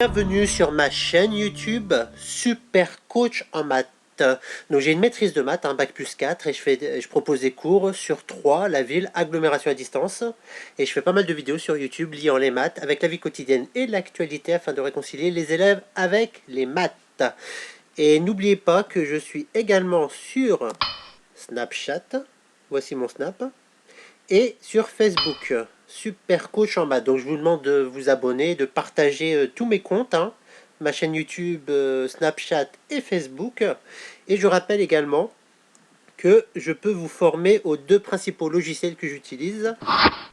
Bienvenue sur ma chaîne YouTube Super Coach en maths. Donc j'ai une maîtrise de maths, un bac plus 4, et je propose des cours sur Troyes, la ville, agglomération à distance. Et je fais pas mal de vidéos sur YouTube liant les maths avec la vie quotidienne et l'actualité afin de réconcilier les élèves avec les maths. Et n'oubliez pas que je suis également sur Snapchat, voici mon Snap, et sur Facebook, Super Coach en maths. Donc je vous demande de vous abonner, de partager tous mes comptes, hein, ma chaîne YouTube, Snapchat et Facebook. Et je rappelle également que je peux vous former aux deux principaux logiciels que j'utilise,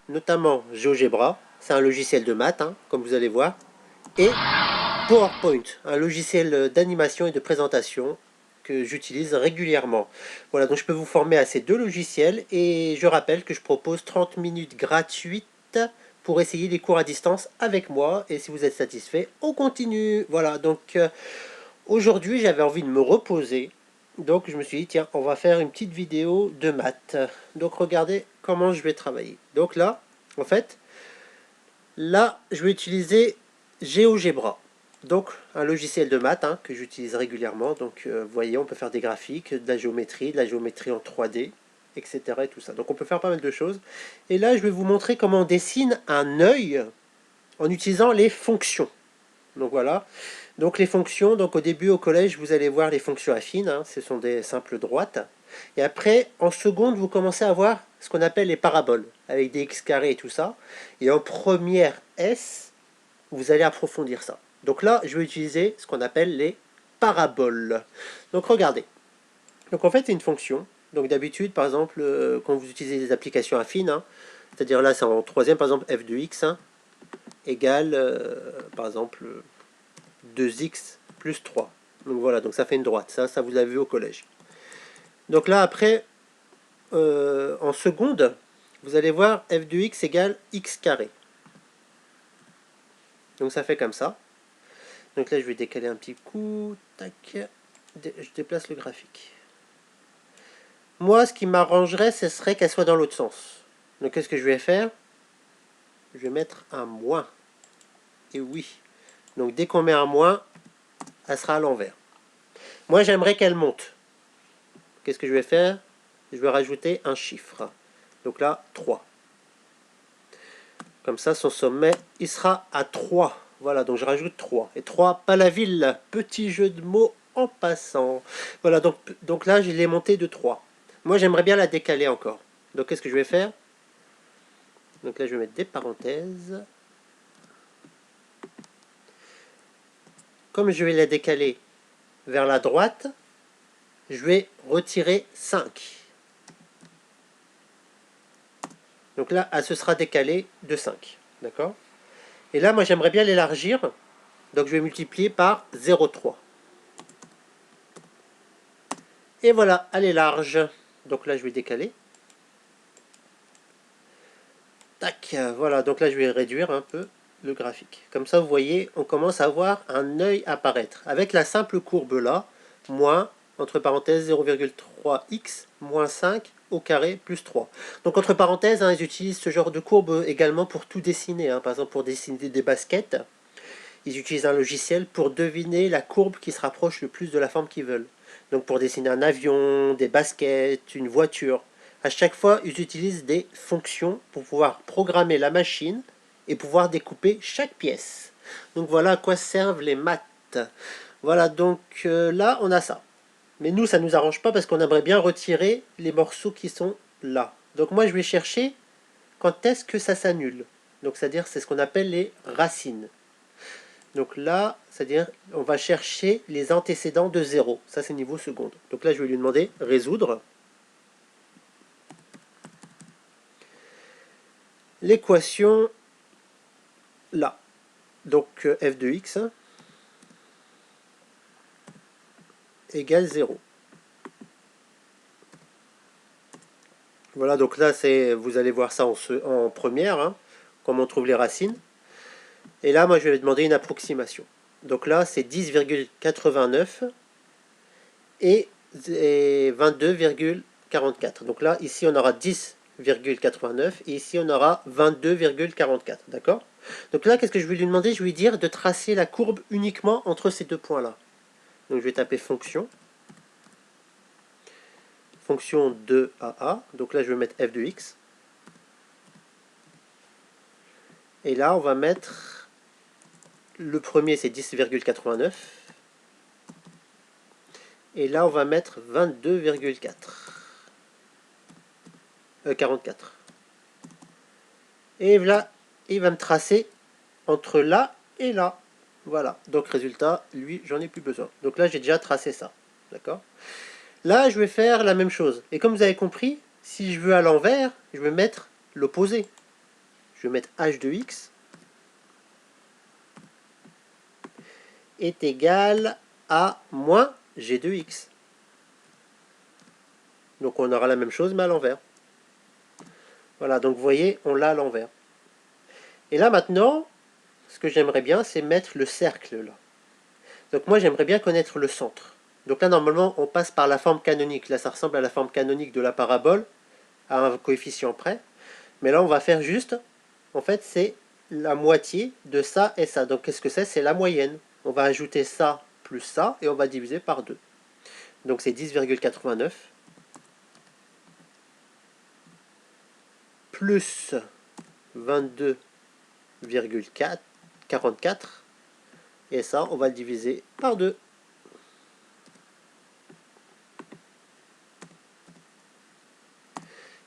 notamment GeoGebra, c'est un logiciel de maths, hein, comme vous allez voir, et PowerPoint, un logiciel d'animation et de présentation que j'utilise régulièrement. Voilà, donc je peux vous former à ces deux logiciels et je rappelle que je propose 30 minutes gratuites pour essayer les cours à distance avec moi, et si vous êtes satisfait, on continue. Voilà, donc aujourd'hui j'avais envie de me reposer, donc je me suis dit tiens, on va faire une petite vidéo de maths. Donc regardez comment je vais travailler. Donc là, en fait, là je vais utiliser GeoGebra. Donc un logiciel de maths, hein, que j'utilise régulièrement. Donc vous voyez, on peut faire des graphiques, de la géométrie en 3D, etc. et tout ça. Donc on peut faire pas mal de choses. Et là je vais vous montrer comment on dessine un œil en utilisant les fonctions. Donc voilà. Donc les fonctions, donc au début au collège vous allez voir les fonctions affines, hein, ce sont des simples droites. Et après en seconde vous commencez à voir ce qu'on appelle les paraboles, avec des x carrés et tout ça. Et en première S, vous allez approfondir ça. Donc là, je vais utiliser ce qu'on appelle les paraboles. Donc regardez. Donc en fait, c'est une fonction. Donc d'habitude, par exemple, quand vous utilisez des applications affines, hein, c'est-à-dire là, c'est en troisième, par exemple, f de x hein, égale, par exemple, 2x plus 3. Donc voilà, donc ça fait une droite. Ça vous l'avez vu au collège. Donc là, après, en seconde, vous allez voir f de x égale x carré. Donc ça fait comme ça. Donc là, je vais décaler un petit coup. Tac. Je déplace le graphique. Moi, ce qui m'arrangerait, ce serait qu'elle soit dans l'autre sens. Donc qu'est-ce que je vais faire? Je vais mettre un moins. Et oui. Donc dès qu'on met un moins, elle sera à l'envers. Moi, j'aimerais qu'elle monte. Qu'est-ce que je vais faire? Je vais rajouter un chiffre. Donc là, 3. Comme ça, son sommet, il sera à 3. Voilà, donc je rajoute 3. Et 3, pas la ville. Petit jeu de mots en passant. Voilà, donc là, je l'ai monté de 3. Moi, j'aimerais bien la décaler encore. Donc, qu'est-ce que je vais faire? Donc là, je vais mettre des parenthèses. Comme je vais la décaler vers la droite, je vais retirer 5. Donc là, elle se sera décalée de 5. D'accord? Et là, moi, j'aimerais bien l'élargir. Donc, je vais multiplier par 0,3. Et voilà, elle est large. Donc là, je vais décaler. Tac, voilà. Donc là, je vais réduire un peu le graphique. Comme ça, vous voyez, on commence à voir un œil apparaître. Avec la simple courbe là, moins, entre parenthèses, 0,3x, moins 5 au carré plus 3. Donc entre parenthèses, hein, ils utilisent ce genre de courbe également pour tout dessiner. Hein. Par exemple, pour dessiner des baskets, ils utilisent un logiciel pour deviner la courbe qui se rapproche le plus de la forme qu'ils veulent. Donc pour dessiner un avion, des baskets, une voiture, à chaque fois, ils utilisent des fonctions pour pouvoir programmer la machine et pouvoir découper chaque pièce. Donc voilà à quoi servent les maths. Voilà, donc là, on a ça. Mais nous, ça ne nous arrange pas parce qu'on aimerait bien retirer les morceaux qui sont là. Donc moi, je vais chercher quand est-ce que ça s'annule. Donc c'est-à-dire, c'est ce qu'on appelle les racines. Donc là, c'est-à-dire, on va chercher les antécédents de 0. Ça, c'est niveau seconde. Donc là, je vais lui demander résoudre l'équation là. Donc f de x égale 0. Voilà, donc là, vous allez voir ça en première, hein, comment on trouve les racines. Et là, moi, je vais demander une approximation. Donc là, c'est 10,89 et 22,44. Donc là, ici, on aura 10,89 et ici, on aura 22,44. D'accord? Donc là, qu'est-ce que je vais lui demander? Je vais lui dire de tracer la courbe uniquement entre ces deux points-là. Donc je vais taper fonction. Fonction de AA. Donc là, je vais mettre f de x. Et là, on va mettre... Le premier, c'est 10,89. Et là, on va mettre 22,4. 44. Et là, il va me tracer entre là et là. Voilà. Donc, résultat, lui, j'en ai plus besoin. Donc là, j'ai déjà tracé ça. D'accord? Là, je vais faire la même chose. Et comme vous avez compris, si je veux à l'envers, je vais mettre l'opposé. Je vais mettre h de x est égal à moins g de x. Donc on aura la même chose, mais à l'envers. Voilà, donc vous voyez, on l'a à l'envers. Et là maintenant, ce que j'aimerais bien, c'est mettre le cercle là. Donc moi, j'aimerais bien connaître le centre. Donc là, normalement, on passe par la forme canonique. Là, ça ressemble à la forme canonique de la parabole, à un coefficient près. Mais là, on va faire juste, en fait, c'est la moitié de ça et ça. Donc qu'est-ce que c'est? C'est la moyenne. On va ajouter ça plus ça, et on va diviser par 2. Donc c'est 10,89 plus 22,44. Et ça, on va le diviser par 2.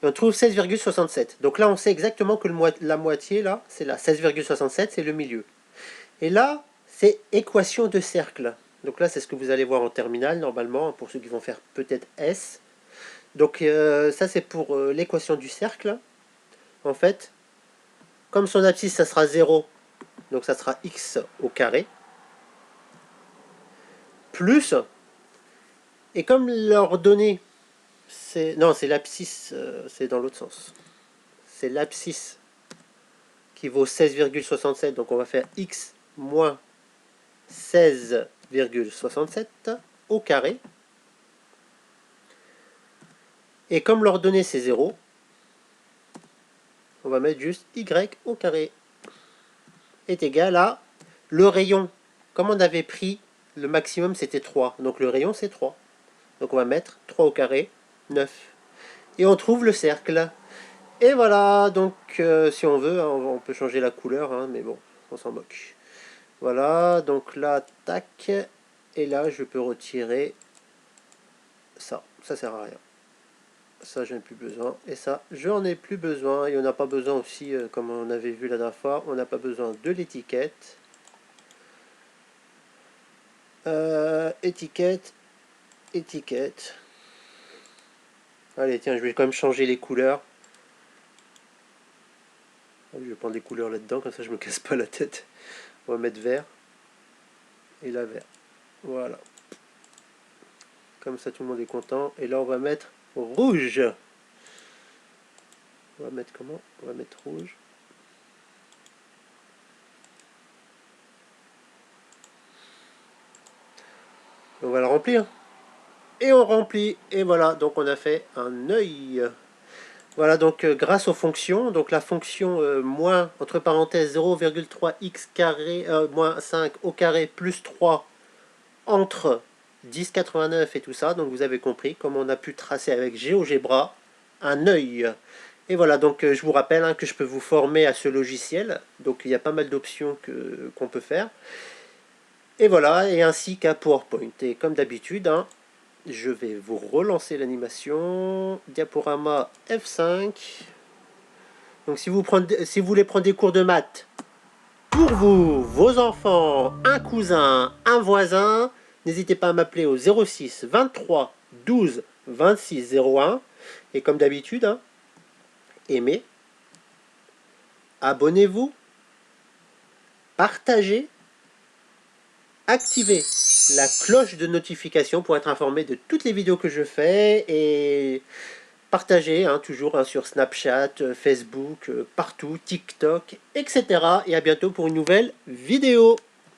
Et on trouve 16,67. Donc là, on sait exactement que la moitié, là, c'est là. 16,67, c'est le milieu. Et là, c'est équation de cercle. Donc là, c'est ce que vous allez voir en terminale, normalement, pour ceux qui vont faire peut-être S. Donc ça, c'est pour l'équation du cercle. En fait, comme son abscisse, ça sera 0, donc ça sera x au carré, plus, et comme l'ordonnée, non, c'est l'abscisse, c'est dans l'autre sens. C'est l'abscisse qui vaut 16,67, donc on va faire x moins 16,67 au carré. Et comme l'ordonnée c'est 0, on va mettre juste y au carré est égal à le rayon. Comme on avait pris, le maximum c'était 3, donc le rayon c'est 3. Donc on va mettre 3 au carré, 9. Et on trouve le cercle. Et voilà, donc si on veut, hein, on peut changer la couleur, hein, mais bon, on s'en moque. Voilà, donc là, tac. Et là, je peux retirer ça. Ça sert à rien. Ça, je n'ai plus besoin. Et ça, je n'en ai plus besoin. Et on n'a pas besoin aussi, comme on avait vu la dernière fois, on n'a pas besoin de l'étiquette. Étiquette. Étiquette. Allez, tiens, je vais quand même changer les couleurs. Je vais prendre des couleurs là-dedans, comme ça je me casse pas la tête. On va mettre vert. Et là, vert. Voilà. Comme ça, tout le monde est content. Et là, on va mettre rouge. On va mettre comment? On va mettre rouge. On va le remplir. Et on remplit. Et voilà, donc on a fait un œil. Voilà, donc grâce aux fonctions, donc la fonction moins, entre parenthèses, 0,3x carré, moins 5 au carré plus 3 entre 10,89 et tout ça. Donc vous avez compris comment on a pu tracer avec GeoGebra un œil. Et voilà, donc je vous rappelle hein, que je peux vous former à ce logiciel. Donc il y a pas mal d'options qu'on peut faire. Et voilà, et ainsi qu'à PowerPoint. Et comme d'habitude, hein, je vais vous relancer l'animation. Diaporama F5. Donc si vous voulez prendre des cours de maths pour vous, vos enfants, un cousin, un voisin, n'hésitez pas à m'appeler au 06 23 12 26 01. Et comme d'habitude, hein, aimez, abonnez-vous, partagez, activez la cloche de notification pour être informé de toutes les vidéos que je fais et partagez hein, toujours hein, sur Snapchat, Facebook, partout, TikTok, etc. Et à bientôt pour une nouvelle vidéo.